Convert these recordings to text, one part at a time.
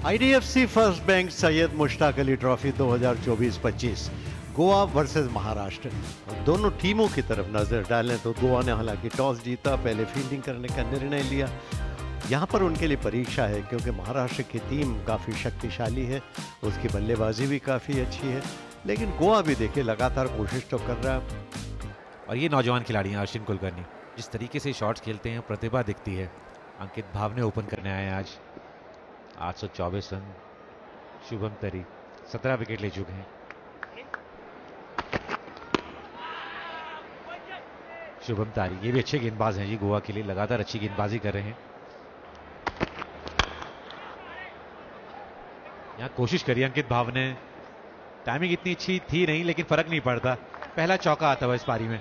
IDFC first bank Syed Mushtaq Ali trophy 2024-25 Goa versus Maharashtra. दोनों टीमों की तरफ नजर डालें तो गोवा ने हालांकि टॉस जीता, पहले फील्डिंग करने का निर्णय लिया। यहां पर उनके लिए परीक्षा है क्योंकि महाराष्ट्र की टीम काफ़ी शक्तिशाली है, उसकी बल्लेबाजी भी काफ़ी अच्छी है, लेकिन गोवा भी देखिए लगातार कोशिश तो कर रहा है। और ये नौजवान खिलाड़ी हैं अश्विन कुलकर्णी, जिस तरीके से शॉट्स खेलते हैं प्रतिभा दिखती है। अंकित भावने ओपन करने आए आज। 824 रन। शुभम तरी 17 विकेट ले चुके हैं। शुभम तारी ये भी अच्छे गेंदबाज हैं जी, गोवा के लिए लगातार अच्छी गेंदबाजी कर रहे हैं। यहां कोशिश करी अंकित भावने, टाइमिंग इतनी अच्छी थी नहीं लेकिन फर्क नहीं पड़ता, पहला चौका आता हुआ इस पारी में।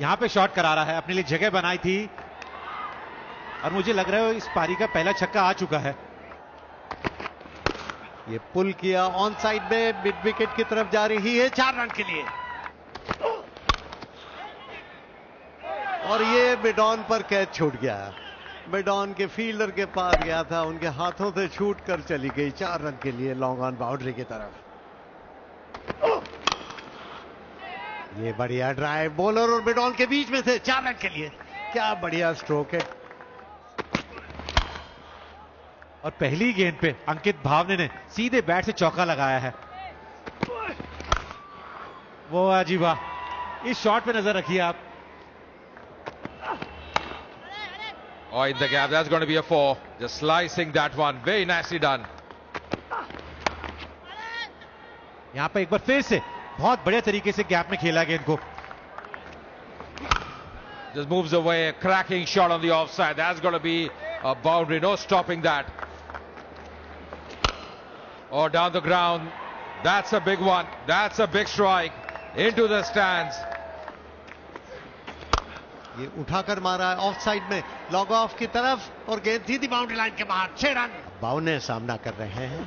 यहां पे शॉट करा रहा है, अपने लिए जगह बनाई थी और मुझे लग रहा है इस पारी का पहला छक्का आ चुका है। ये पुल किया ऑन साइड में, मिड विकेट की तरफ जा रही है 4 रन के लिए। और ये मिडॉन पर कैच छूट गया, मिडॉन के फील्डर के पास गया था, उनके हाथों से छूट कर चली गई 4 रन के लिए लॉन्ग ऑन बाउंड्री की तरफ। ये बढ़िया ड्राइव, बॉलर और मिडॉन के बीच में से 4 रन के लिए, क्या बढ़िया स्ट्रोक है। और पहली गेंद पे अंकित भावने ने सीधे बैट से चौका लगाया है। वो जी वाह, इस शॉट पे नजर रखिए आप। Oh, in the gap, that's going to be a 4. Just slicing that one, very nicely done. यहां पे एक बार फिर से बहुत बढ़िया तरीके से गैप में खेला गेंद को। Just moves away, a cracking shot on the offside. That's going to be a boundary, no stopping that. Oh, down the ground. That's a big one. That's a big strike into the stands. ये उठाकर मारा है of side में, log of की तरफ, और गेंद सीधी boundary line के बाहर। 6 रन। बावने सामना कर रहे हैं,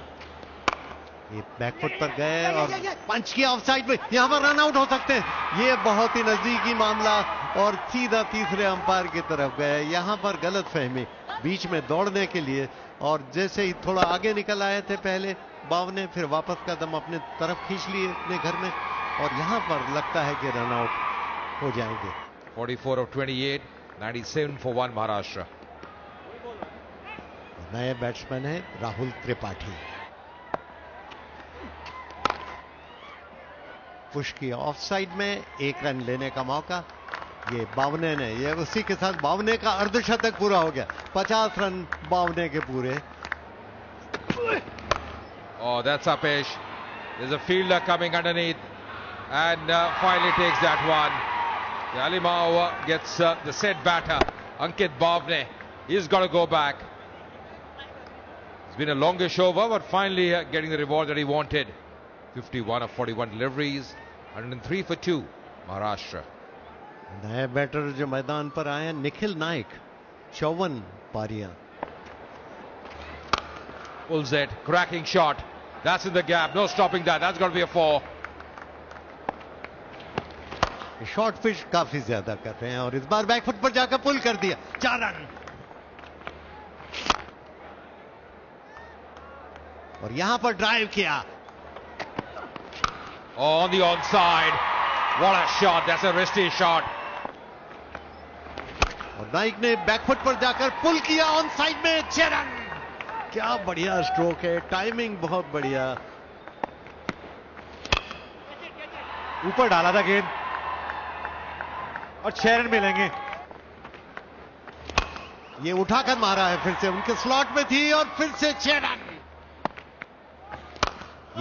ये बैकफुट पर गए और पंच किया ऑफ साइड में, यहां पर रन आउट हो सकते हैं। ये बहुत ही नजदीकी मामला और सीधा तीसरे अंपायर की तरफ गए। यहां पर गलत फहमी बीच में दौड़ने के लिए, और जैसे ही थोड़ा आगे निकल आए थे पहले बावने, फिर वापस कदम अपने तरफ खींच लिए अपने घर में, और यहां पर लगता है कि रन आउट हो जाएंगे। 44 of 28, 97 for 1 Maharashtra. नए बैट्समैन है राहुल त्रिपाठी। पुश किया ऑफ साइड में, 1 रन लेने का मौका। ये बावने ने, ये उसी के साथ बावने का अर्धशतक पूरा हो गया। 50 रन बावने के पूरे। Oh, that's Apesh. There's a fielder coming underneath and finally takes that one. Alimao gets the set batter, Ankit Bhavne. He's got to go back. It's been a longish over, but finally getting the reward that he wanted. 51 of 41 deliveries, 103 for 2, Maharashtra. नए batter जो मैदान पर आए हैं, निखिल नायक, 54 पारियां। Pulls it, cracking shot. That's in the gap, no stopping that. That's got to be a 4. Short pitch काफी ज्यादा कर रहे हैं और इस बार बैकफुट पर जाकर पुल कर दिया। 4 रन। और यहां पर ड्राइव किया। On the onside. What a shot. That's a risky shot. और नाइक ने बैकफुट पर जाकर पुल किया ऑन साइड में। 6 रन। क्या बढ़िया स्ट्रोक है, टाइमिंग बहुत बढ़िया। ऊपर डाला था गेंद और 6 रन मिलेंगे। ये उठाकर मारा है, फिर से उनके स्लॉट में थी और फिर से 6 रन।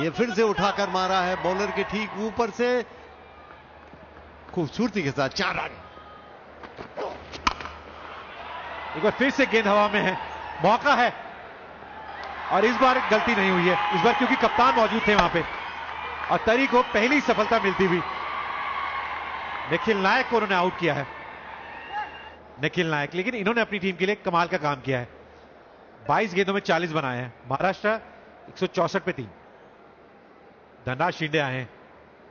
ये फिर से उठाकर मारा है बॉलर के ठीक ऊपर से, खूबसूरती के साथ 4 रन। एक बार फिर से गेंद हवा में है, मौका है, और इस बार गलती नहीं हुई है। इस बार क्योंकि कप्तान मौजूद थे वहां पे और तरी को पहली सफलता मिलती हुई। निखिल नायक को उन्होंने आउट किया है, निखिल नायक, लेकिन इन्होंने अपनी टीम के लिए कमाल का काम किया है। 22 गेंदों में 40 बनाए हैं। महाराष्ट्र 164 पे 3। धनराज शिंदे आए हैं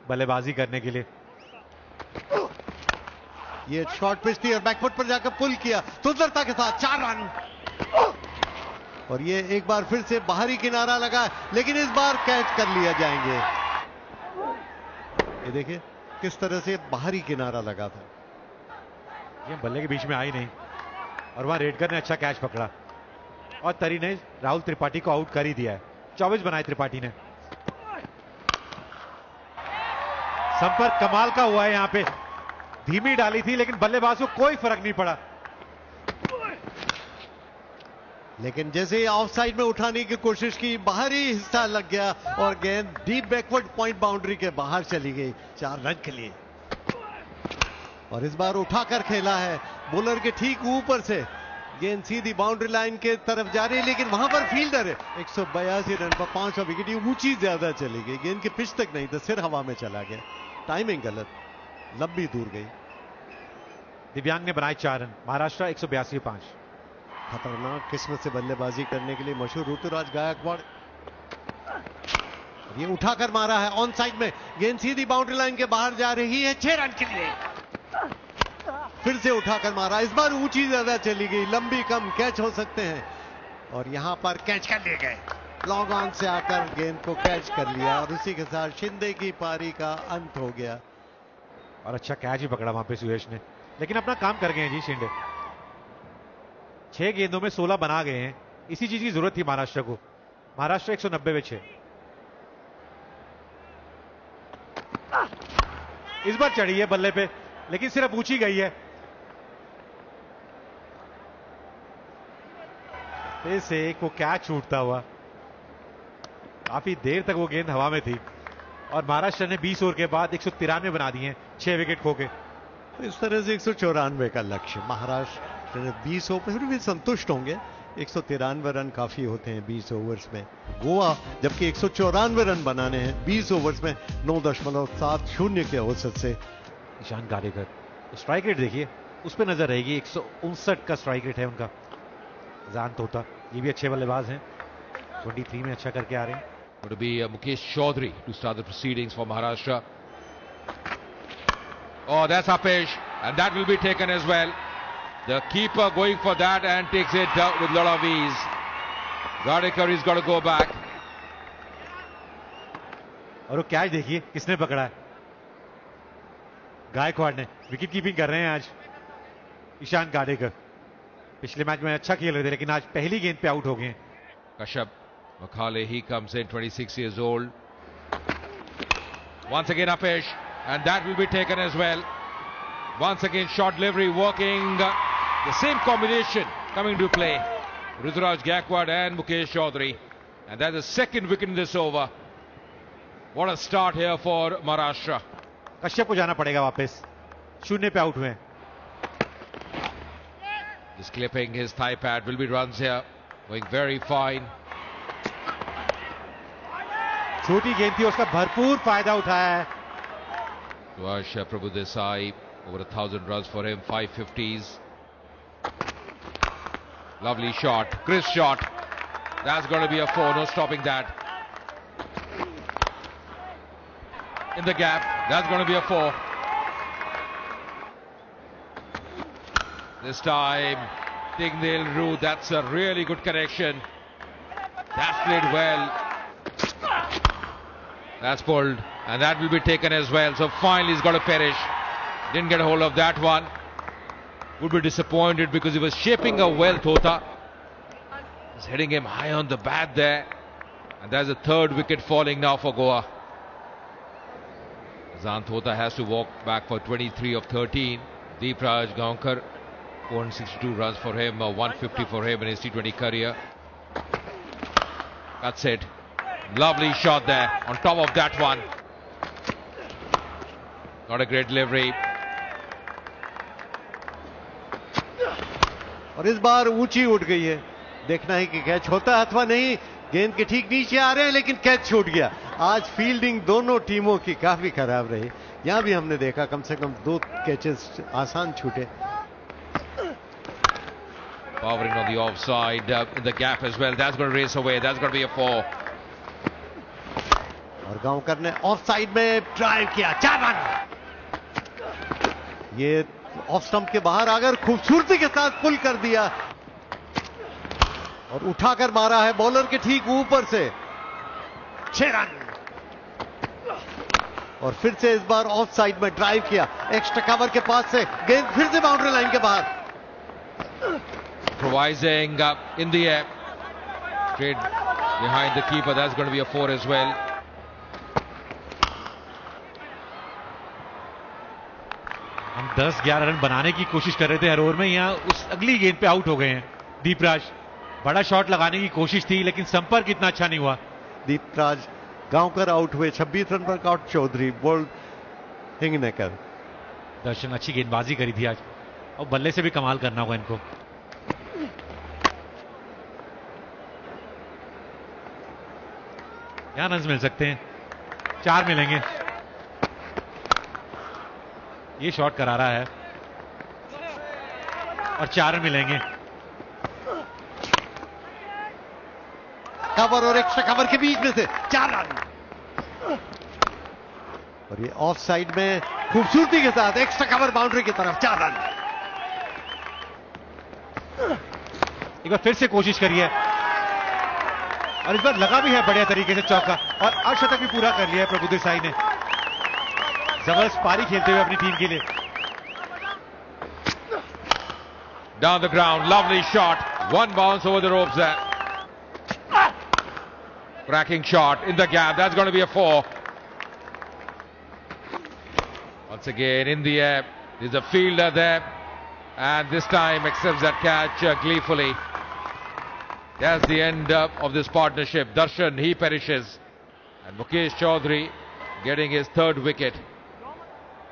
बल्लेबाजी करने के लिए। ये शॉर्ट पिच थी और बैकफुट पर जाकर पुल किया सुंदरता के साथ 4 रन। और ये एक बार फिर से बाहरी किनारा लगा, लेकिन इस बार कैच कर लिया जाएंगे। ये देखिए किस तरह से बाहरी किनारा लगा था, ये बल्ले के बीच में आई नहीं और वहां रेडकर ने अच्छा कैच पकड़ा और तरी ने राहुल त्रिपाठी को आउट कर ही दिया है। 24 बनाए त्रिपाठी ने। संपर्क कमाल का हुआ है यहां पे, धीमी डाली थी लेकिन बल्लेबाज को कोई फर्क नहीं पड़ा। लेकिन जैसे ही ऑफ साइड में उठाने की कोशिश की, बाहरी हिस्सा लग गया और गेंद डीप बैकवर्ड पॉइंट बाउंड्री के बाहर चली गई 4 रन के लिए। और इस बार उठाकर खेला है बॉलर के ठीक ऊपर से, गेंद सीधी बाउंड्री लाइन के तरफ जा रही है, लेकिन वहां पर फील्डर है। 182 रन पर 5 विकेट, ये ऊंची ज्यादा चली गई, गेंद के पिच तक नहीं था, सिर हवा में चला गया, टाइमिंग गलत, लंबी दूर गई। दिव्यांग ने बनाए 4 रन, महाराष्ट्र 182 5। खतरनाक किस्मत से बल्लेबाजी करने के लिए मशहूर ऋतुराज गायकवाड़, ये उठाकर मारा है ऑन साइड में, गेंद सीधी बाउंड्री लाइन के बाहर जा रही है 6 रन के लिए। फिर से उठाकर मारा, इस बार ऊंची ज्यादा चली गई, लंबी कम, कैच हो सकते हैं और यहां पर कैच कर लिए गए। लॉन्ग ऑन से आकर गेंद को कैच कर लिया और उसी के साथ शिंदे की पारी का अंत हो गया। और अच्छा कैच ही पकड़ा वहां पे सुयश ने, लेकिन अपना काम कर गए हैं जी शिंदे। 6 गेंदों में 16 बना गए हैं, इसी चीज की जरूरत थी महाराष्ट्र को। महाराष्ट्र 190 में 6। इस बार चढ़ी है बल्ले पे, लेकिन सिर्फ ऊंची गई है। फिर से एक वो कैच छूटता हुआ, काफी देर तक वो गेंद हवा में थी और महाराष्ट्र ने 20 ओवर के बाद 193 बना दिए हैं, 6 विकेट खो के। इस तरह से 194 का लक्ष्य, महाराष्ट्र ने 20 ओवर फिर भी संतुष्ट होंगे। 193 रन काफी होते हैं 20 ओवर्स में। गोवा जबकि 194 रन बनाने हैं 20 ओवर्स में 9.70 के औसत से। ईशान गाडेकर, स्ट्राइक रेट देखिए, उस पर नजर रहेगी। 159 का स्ट्राइक रेट है उनका। अजान तोता, ये भी अच्छे बल्लेबाज हैं, 23 में अच्छा करके आ रहे हैं। Going to be Mukesh Chaudhary to start the proceedings for Maharashtra. Oh, that's Apesh, and that will be taken as well. The keeper going for that and takes it with a lot of ease. Gadekar is got to go back. और वो catch देखिए किसने पकड़ा है, गायकवाड़ ने। Wicket keeping कर रहे हैं आज ईशान गाडेकर। पिछले मैच में अच्छा खेल रहे थे, लेकिन आज पहली गेंद पे आउट हो गए। Kashyap Makhale, he comes in, 26 years old. Once again Apesh, and that will be taken as well. Once again short delivery working, the same combination coming to play. Ruturaj Gaikwad and Mukesh Chaudhary, and that's the second wicket in this over. What a start here for Maharashtra. Kashyap को जाना पड़ेगा वापस, 0 पे out हुए। Just clipping his thigh pad, will be runs here, going very fine. छोटी गेंद थी, उसका भरपूर फायदा उठाया है। Suyash Prabhudesai, over 1,000 runs for him, 550s. Lovely shot, crisp shot. That's going to be a 4, no stopping that. In the gap, that's going to be a 4. This time, Tignil Roo, that's a really good connection. That's played well. That's pulled, and that will be taken as well. So finally he's got to perish. Didn't get a hold of that one. Would be disappointed because he was shaping up well, Tota. He's hitting him high on the bat there. And there's a 3rd wicket falling now for Goa. Azan Tota has to walk back for 23 of 13. Deepraj Gaonkar, 462 runs for him, 150 for him in his T20 career. That's it. Lovely shot there on top of that one. Not a great delivery. और इस बार ऊंची उठ गई है, देखना है कि catch होता है अथवा नहीं। गेंद के ठीक नीचे आ रहे हैं, लेकिन कैच छूट गया। आज फील्डिंग दोनों टीमों की काफी खराब रही। यहां भी हमने देखा कम से कम 2 कैचेस आसान छूटे। Powering on the offside, in the gap as well. That's going to race away. That's going to be a 4. और गांवकर ने ऑफ साइड में ड्राइव किया, 4 रन। ये ऑफ स्टंप के बाहर आकर खूबसूरती के साथ पुल कर दिया और उठाकर मारा है बॉलर के ठीक ऊपर से। 6 रन। और फिर से इस बार ऑफ साइड में ड्राइव किया, एक्स्ट्रा कवर के पास से गेंद फिर से बाउंड्री लाइन के बाहर। Improvising in the air, straight behind the keeper. That's going to be a 4 as well. हम 10-11 रन बनाने की कोशिश कर रहे थे हर ओवर में, यहाँ उस अगली गेंद पे आउट हो गए हैं दीपराज। बड़ा शॉट लगाने की कोशिश थी लेकिन संपर्क इतना अच्छा नहीं हुआ। दीपराज गांवकर आउट हुए, 26 रन पर आउट चौधरी, बोल्ड हिंगनेकर। दर्शन अच्छी गेंदबाजी करी थी आज, और बल्ले से भी कमाल करना होगा इनको। क्या रन मिल सकते हैं? 4 मिलेंगे। ये शॉट करारा है और 4 मिलेंगे। कवर और एक्स्ट्रा कवर के बीच में से 4 रन। और ये ऑफ साइड में खूबसूरती के साथ एक्स्ट्रा कवर बाउंड्री की तरफ 4 रन। एक बार फिर से कोशिश करिए और इस बार लगा भी है बढ़िया तरीके से चौका, और अर्धशतक भी पूरा कर लिया है प्रभु देसाई ने। जबरदस्त पारी खेलते हुए अपनी टीम के लिए। Down the ground, lovely shot. One bounce over the ropes there. Cracking shot in the gap. That's going to be a 4. Once again in the air. There's a fielder there, and this time accepts that catch gleefully. That's the end of this partnership. Darshan, he perishes, and Mukesh Chaudhary getting his 3rd wicket.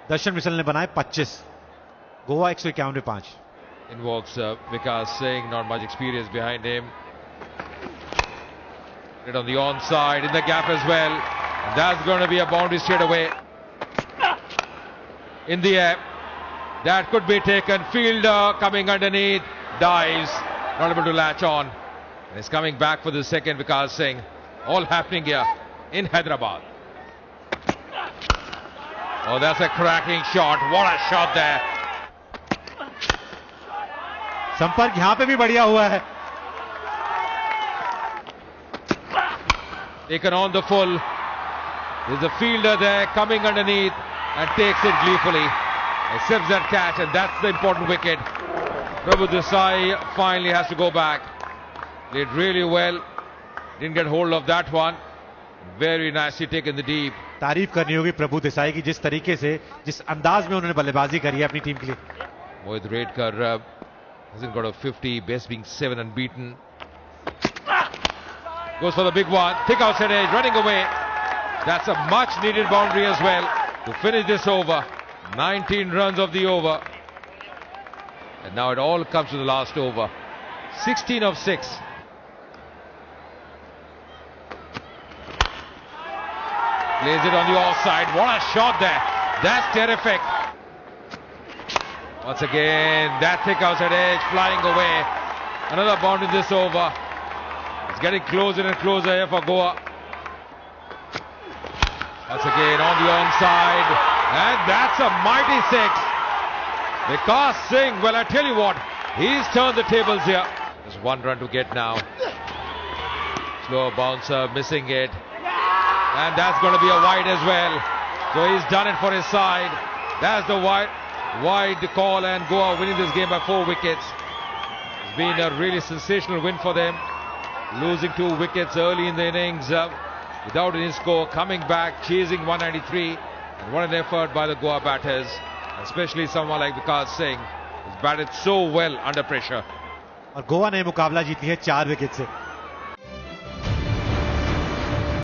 दर्शन मिसल ने बनाए 25, गोवा 151 पे 5। Involves Vikas Singh, not much experience behind him. Hit on the onside, in the gap as well. And that's going to be a boundary straight away. In the air, that could be taken. Fielder coming underneath, dives, not able to latch on. And he's coming back for the second, Vikas Singh. All happening here in Hyderabad. Oh, that's a cracking shot. What a shot there. संपर्क यहां पे भी बढ़िया हुआ है। Taken on the full. There's a fielder there coming underneath and takes it gleefully. Accepts that catch, and that's the important wicket. Prabhu Desai finally has to go back. Played really well. Didn't get hold of that one. Very nicely taken the deep. तारीफ करनी होगी प्रभु देसाई की, जिस तरीके से, जिस अंदाज में उन्होंने बल्लेबाजी करी है अपनी टीम के लिए। Mohit Redkar hasn't got a 50, best being 7 unbeaten. Goes for the big one. Thick outside edge, running away. That's a much needed boundary as well to finish this over. 19 runs of the over. And now it all comes to the last over. 16 of 6. Plays it on the offside. What a shot there. That's terrific. Once again, that thick outside edge flying away. Another boundary in this over. It's getting closer and closer here for Goa. Once again on the onside. And that's a mighty 6. Vikas Singh, well, I tell you what, he's turned the tables here. Just 1 run to get now. Slow bouncer, missing it. And that's going to be a wide as well. So he's done it for his side. That's the wide call, and Goa winning this game by 4 wickets. It's been a really sensational win for them. Losing 2 wickets early in the innings without any score. Coming back, chasing 193. And what an effort by the Goa batters. Especially someone like Vikas Singh. He's batted so well under pressure. और गोवा ने मुकाबला जीत लिया 4 wicket से।